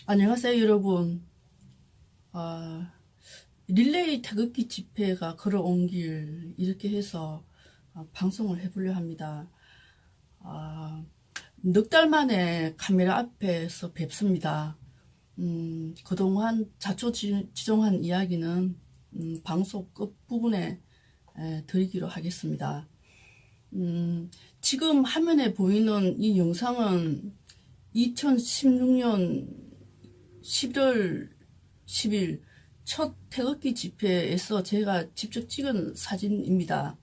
안녕하세요, 여러분. 아, 릴레이 태극기 집회가 걸어온 길, 이렇게 해서 방송을 해보려 합니다. 넉 달 만에 카메라 앞에서 뵙습니다. 그동안 자초지종한 이야기는 방송 끝부분에 드리기로 하겠습니다. 지금 화면에 보이는 이 영상은 2016년 11월 10일 첫 태극기 집회에서 제가 직접 찍은 사진입니다.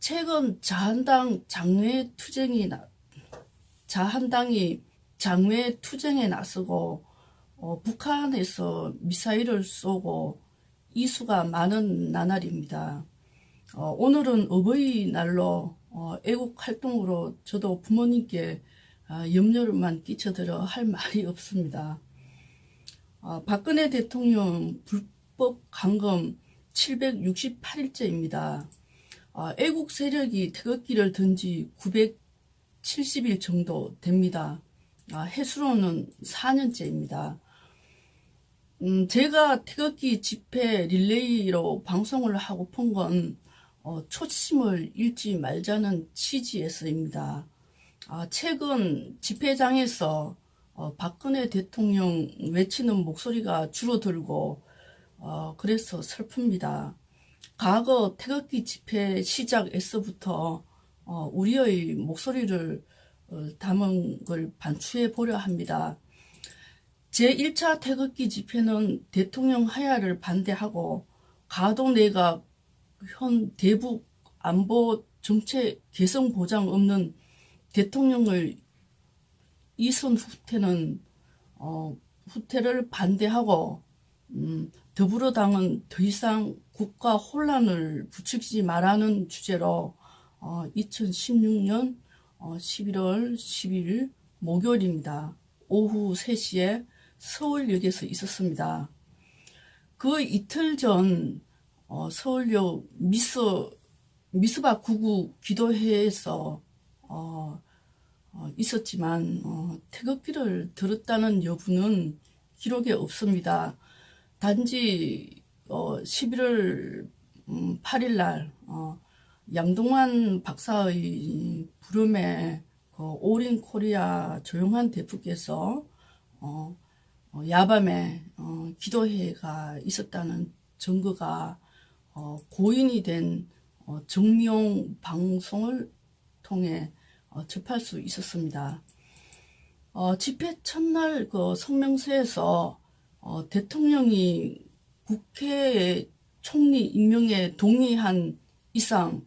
최근 자한당이 장외 투쟁에 나서고 북한에서 미사일을 쏘고 이수가 많은 나날입니다. 오늘은 어버이날로 애국 활동으로 저도 부모님께 염려만 끼쳐드려 할 말이 없습니다. 박근혜 대통령 불법 감금 768일째입니다. 애국 세력이 태극기를 든 지 970일 정도 됩니다. 해수로는 4년째입니다. 제가 태극기 집회 릴레이로 방송을 하고픈 건 초심을 잃지 말자는 취지에서입니다. 최근 집회장에서 박근혜 대통령 외치는 목소리가 줄어들고 그래서 슬픕니다. 과거 태극기 집회 시작에서부터 우리의 목소리를 담은 걸 반추해 보려 합니다. 제1차 태극기 집회는 대통령 하야를 반대하고 가도내각 현 대북 안보 정책 개성 보장 없는 대통령을 이선 후퇴를 반대하고 더불어당은 더 이상 국가 혼란을 부추기지 말라는 주제로 2016년 11월 10일 목요일입니다. 오후 3시에 서울역에서 있었습니다. 그 이틀 전 서울역 미스바 구구 기도회에서 있었지만 태극기를 들었다는 여부는 기록에 없습니다. 단지 11월 8일 날 양동환 박사의 부름에 올인 코리아 조용한 대표께서 야밤에 기도회가 있었다는 증거가 고인이 된 정미용 방송을 통해 접할 수 있었습니다. 집회 첫날 그 성명서에서 대통령이 국회의 총리 임명에 동의한 이상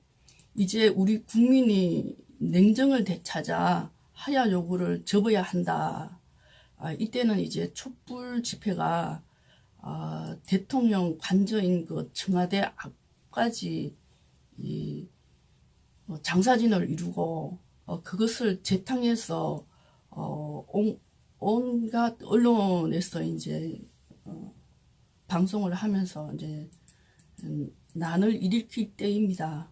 이제 우리 국민이 냉정을 되찾아 하야 요구를 접어야 한다. 이때는 이제 촛불 집회가 대통령 관저인 그 청와대 앞까지 장사진을 이루고 그것을 재탕해서 온갖 언론에서 이제 방송을 하면서 이제 난을 일으킬 때입니다.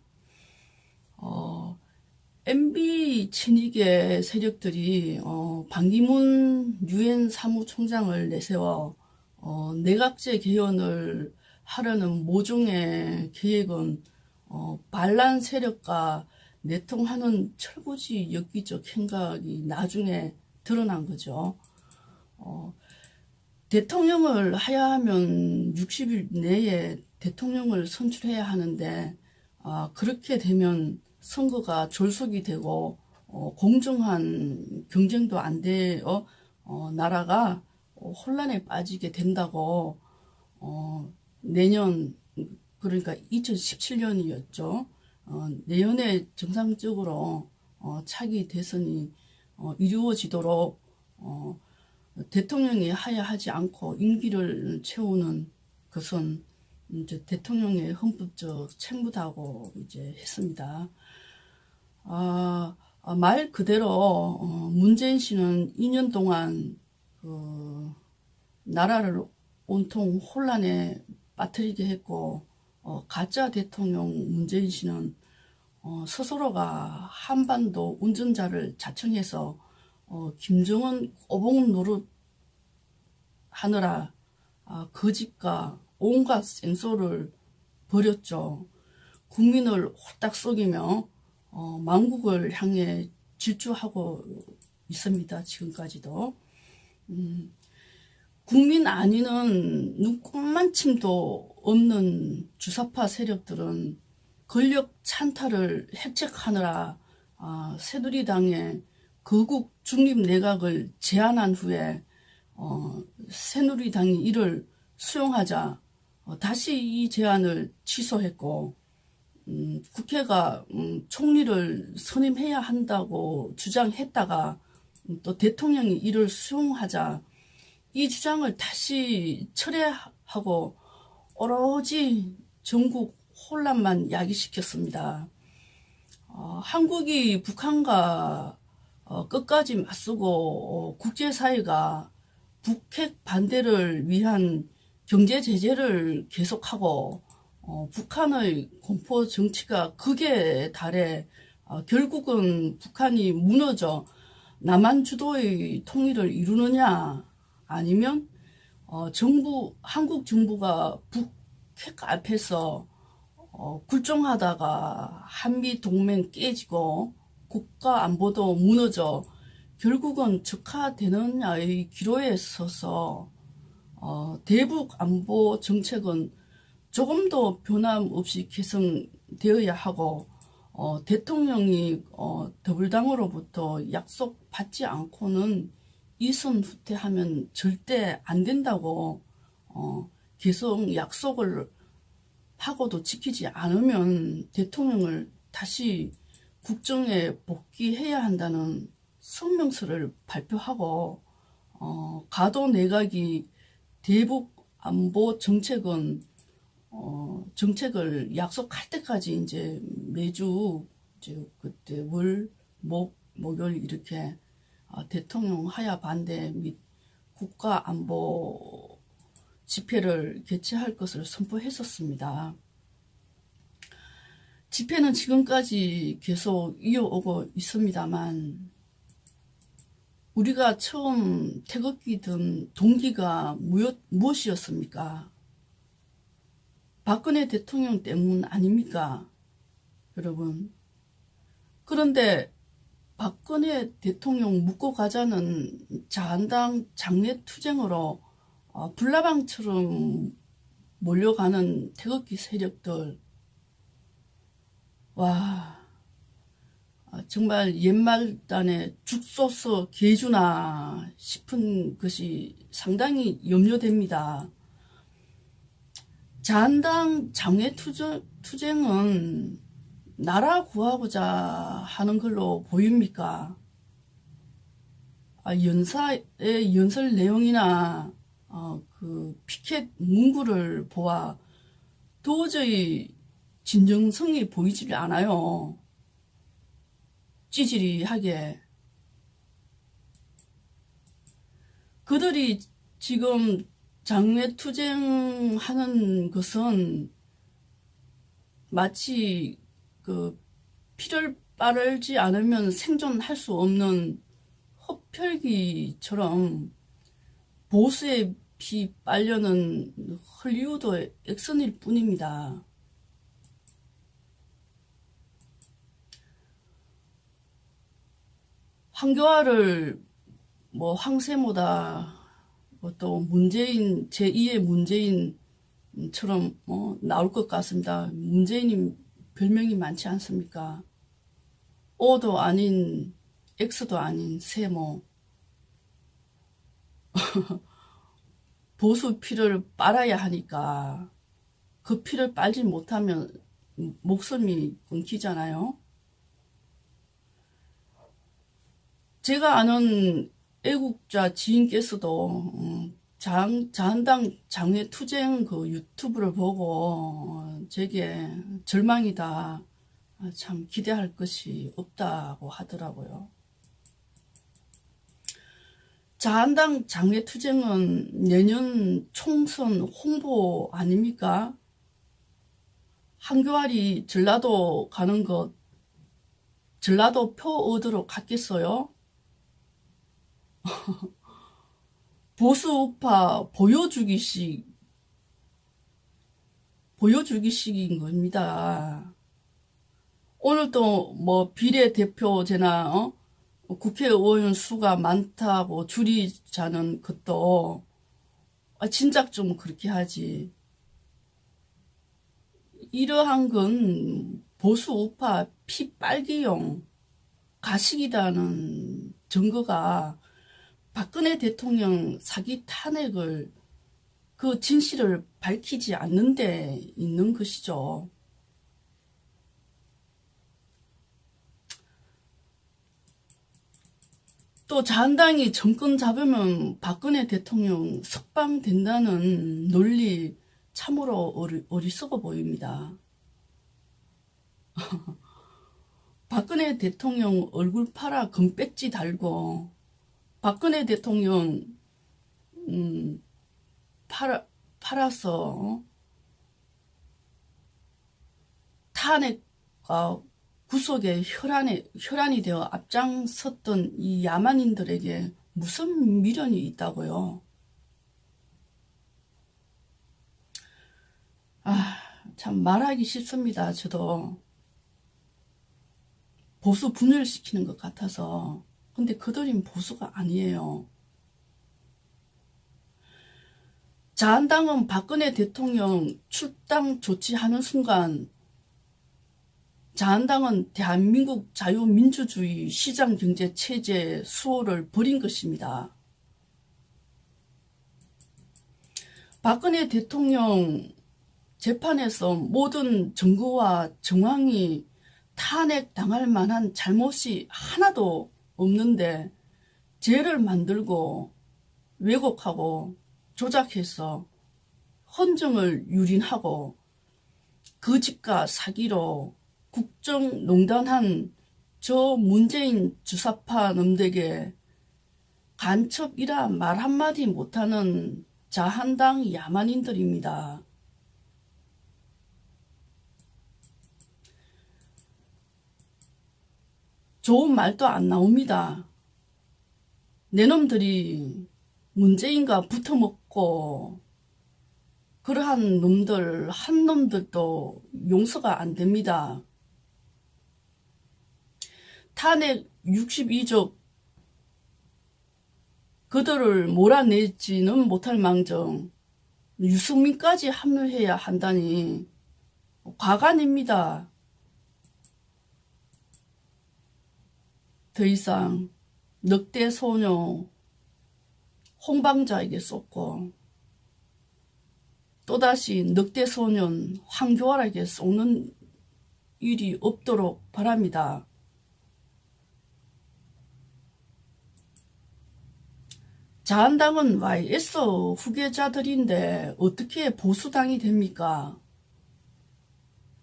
MB 친이계 세력들이 반기문 유엔 사무총장을 내세워 내각제 개헌을 하려는 모종의 계획은 반란 세력과 내통하는 철부지 엽기적 행각이 나중에 드러난 거죠. 대통령을 하야하면 60일 내에 대통령을 선출해야 하는데 그렇게 되면 선거가 졸속이 되고 공정한 경쟁도 안 되어 나라가 혼란에 빠지게 된다고 내년 그러니까 2017년이었죠. 내년에 정상적으로 차기 대선이 이루어지도록 대통령이 하야하지 않고 임기를 채우는 것은 이제 대통령의 헌법적 책무다고 이제 했습니다. 말 그대로 문재인 씨는 2년 동안 그 나라를 온통 혼란에 빠뜨리게 했고 가짜 대통령 문재인 씨는 스스로가 한반도 운전자를 자청해서 김정은 꼬봉 노릇 하느라 거짓과 온갖 생소를 벌였죠. 국민을 홀딱 속이며 망국을 향해 질주하고 있습니다. 지금까지도. 국민 안위는 눈꼽만침도 없는 주사파 세력들은 권력 찬탈을 획책하느라 새누리당의 거국 중립 내각을 제안한 후에 새누리당이 이를 수용하자 다시 이 제안을 취소했고, 국회가 총리를 선임해야 한다고 주장했다가 또 대통령이 이를 수용하자 이 주장을 다시 철회하고 오로지 전국 혼란만 야기시켰습니다. 한국이 북한과 끝까지 맞서고 국제사회가 북핵 반대를 위한 경제 제재를 계속하고 북한의 공포 정치가 극에 달해 결국은 북한이 무너져 남한 주도의 통일을 이루느냐, 아니면 한국 정부가 북핵 앞에서 굴종하다가 한미 동맹 깨지고 국가 안보도 무너져 결국은 적화되느냐의 기로에 서서 대북 안보 정책은 조금도 변함없이 개선되어야 하고, 대통령이 더불당으로부터 약속받지 않고는 이선 후퇴하면 절대 안 된다고 계속 약속을 하고도 지키지 않으면 대통령을 다시 국정에 복귀해야 한다는 성명서를 발표하고, 가도 내각이 대북 안보 정책을 약속할 때까지 이제 매주 이제 그때 목요일 이렇게 대통령 하야 반대 및 국가 안보 집회를 개최할 것을 선포했었습니다. 집회는 지금까지 계속 이어오고 있습니다만, 우리가 처음 태극기 든 동기가 무엇이었습니까? 박근혜 대통령 때문 아닙니까? 여러분. 그런데 박근혜 대통령 묻고 가자는 자한당 장외투쟁으로 불나방처럼 몰려가는 태극기 세력들, 와, 정말 옛말단에 죽소서 개주나 싶은 것이 상당히 염려됩니다. 자한당 장외투쟁은 나라 구하고자 하는 걸로 보입니까? 연사의 연설 내용이나 그 피켓 문구를 보아 도저히 진정성이 보이질 않아요. 찌질이하게. 그들이 지금 장외투쟁하는 것은 마치 그 피를 빨지 않으면 생존할 수 없는 흡혈귀처럼 보수의 피 빨려는 헐리우드 액션일 뿐입니다. 황교안을 뭐 황세모다, 또 문재인 제2의 문재인처럼 나올 것 같습니다. 문재인이 별명이 많지 않습니까? O도 아닌 X도 아닌 세모. 보수 피를 빨아야 하니까 그 피를 빨지 못하면 목숨이 끊기잖아요. 제가 아는 애국자 지인께서도 자한당 장외투쟁 그 유튜브를 보고 제게 절망이다, 참 기대할 것이 없다고 하더라고요. 자한당 장외투쟁은 내년 총선 홍보 아닙니까? 한교안이 전라도 가는 것 전라도 표 얻으러 갔겠어요? 보수 우파 보여주기식인 겁니다. 오늘도 뭐 비례대표제나 국회의원 수가 많다고 줄이자는 것도 진작 좀 그렇게 하지. 이러한 건 보수 우파 피빨기용 가식이라는 증거가 박근혜 대통령 사기 탄핵을 그 진실을 밝히지 않는 데 있는 것이죠. 또 자한당이 정권 잡으면 박근혜 대통령 석방된다는 논리 참으로 어리석어 보입니다. 박근혜 대통령 얼굴 팔아 금배지 달고 박근혜 대통령 팔아서 탄핵과 구속의 혈안이 되어 앞장섰던 이 야만인들에게 무슨 미련이 있다고요? 참 말하기 싫습니다. 저도 보수 분열시키는 것 같아서. 근데 그들은 보수가 아니에요. 자한당은 박근혜 대통령 출당 조치하는 순간 자한당은 대한민국 자유민주주의 시장경제체제 수호를 버린 것입니다. 박근혜 대통령 재판에서 모든 증거와 정황이 탄핵당할 만한 잘못이 하나도 없는데 죄를 만들고 왜곡하고 조작해서 헌정을 유린하고 거짓과 사기로 국정농단한 저 문재인 주사파 놈들에게 간첩이라 말 한마디 못하는 자한당 야만인들입니다. 좋은 말도 안 나옵니다. 내 놈들이 문재인과 붙어먹고 그러한 놈들 한 놈들도 용서가 안 됩니다. 탄핵 62족 그들을 몰아내지는 못할 망정 유승민까지 합류해야 한다니 과간입니다. 더 이상 늑대 소녀 홍방자에게 쏟고 또다시 늑대 소년 황교안에게 쏟는 일이 없도록 바랍니다. 자한당은 YS 후계자들인데 어떻게 보수당이 됩니까?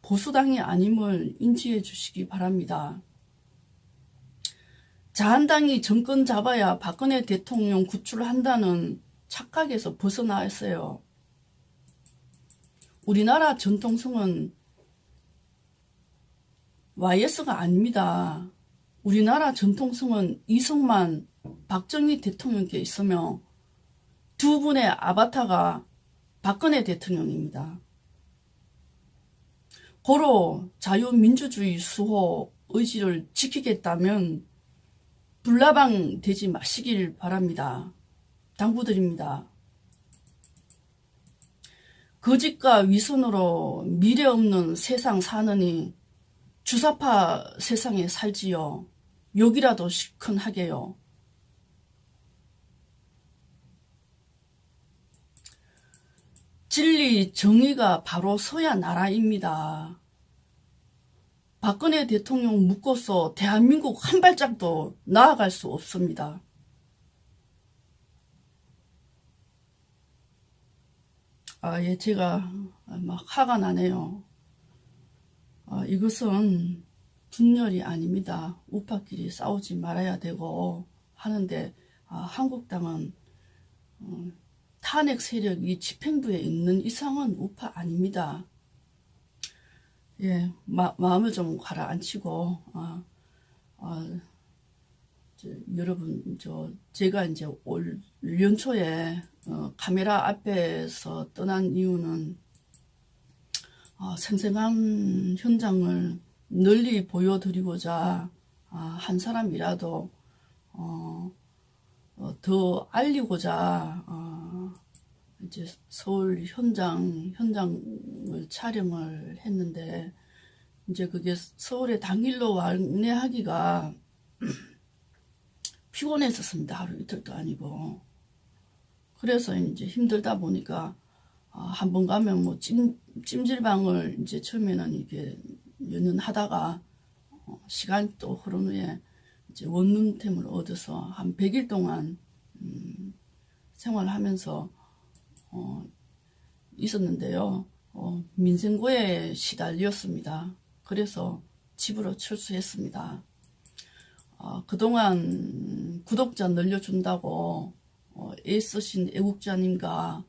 보수당이 아님을 인지해 주시기 바랍니다. 자한당이 정권 잡아야 박근혜 대통령 구출한다는 착각에서 벗어나왔어요. 우리나라 전통성은 YS가 아닙니다. 우리나라 전통성은 이승만, 박정희 대통령께 있으며 두 분의 아바타가 박근혜 대통령입니다. 고로 자유민주주의 수호 의지를 지키겠다면 불나방 되지 마시길 바랍니다. 당부드립니다. 거짓과 위선으로 미래 없는 세상 사느니 주사파 세상에 살지요. 욕이라도 시큰하게요. 진리, 정의가 바로 서야 나라입니다. 박근혜 대통령 묶어서 대한민국 한 발짝도 나아갈 수 없습니다. 예, 제가 막 화가 나네요. 이것은 분열이 아닙니다. 우파끼리 싸우지 말아야 되고 하는데 한국당은 탄핵 세력이 집행부에 있는 이상은 우파 아닙니다. 예, 마음을 좀 가라앉히고 여러분, 제가 이제 올 연초에 카메라 앞에서 떠난 이유는 생생한 현장을 널리 보여드리고자 한 사람이라도 더 알리고자 이제 서울 현장을 촬영을 했는데, 이제 그게 서울에 당일로 안내하기가 피곤했었습니다. 하루 이틀도 아니고. 그래서 이제 힘들다 보니까 한 번 가면 뭐 찜질방을 이제 처음에는 이게 연연하다가 시간이 또 흐른 후에 이제 원룸템을 얻어서 한 100일 동안 생활하면서 있었는데요. 민생고에 시달렸습니다. 그래서 집으로 철수했습니다. 그동안 구독자 늘려준다고 애쓰신 애국자님과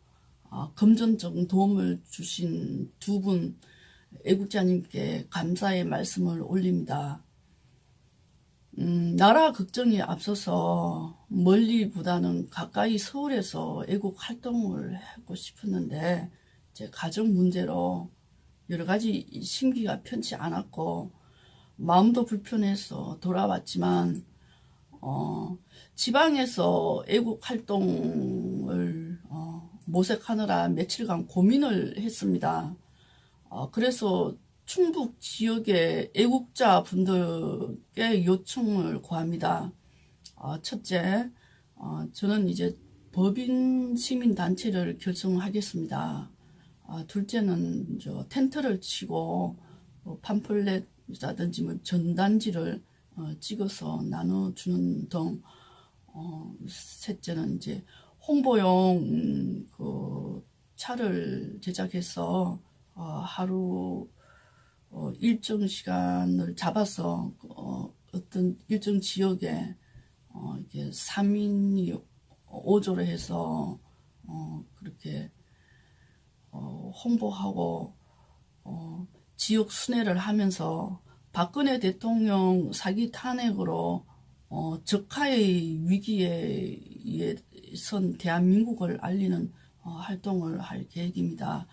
금전적 도움을 주신 두 분 애국자님께 감사의 말씀을 올립니다. 나라 걱정이 앞서서 멀리보다는 가까이 서울에서 애국 활동을 하고 싶었는데, 제 가정 문제로 여러 가지 심기가 편치 않았고 마음도 불편해서 돌아왔지만 지방에서 애국 활동을 모색하느라 며칠간 고민을 했습니다. 그래서 충북 지역의 애국자 분들께 요청을 구합니다. 첫째, 저는 이제 법인 시민단체를 결성하겠습니다. 둘째는 텐트를 치고 팜플렛이라든지 뭐 전단지를 찍어서 나눠주는 등, 셋째는 이제 홍보용 그 차를 제작해서 하루 일정 시간을 잡아서 어떤 일정 지역에 이렇게 3인이 5조로 해서 그렇게 홍보하고 지역 순회를 하면서 박근혜 대통령 사기 탄핵으로 적하의 위기에 선 대한민국을 알리는 활동을 할 계획입니다.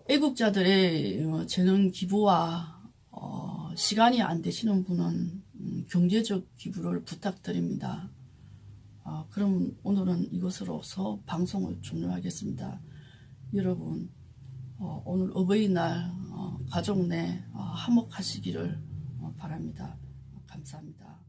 애국자들의 재능 기부와 시간이 안 되시는 분은 경제적 기부를 부탁드립니다. 그럼 오늘은 이것으로서 방송을 종료하겠습니다. 여러분, 오늘 어버이날 가족 내 화목하시기를 바랍니다. 감사합니다.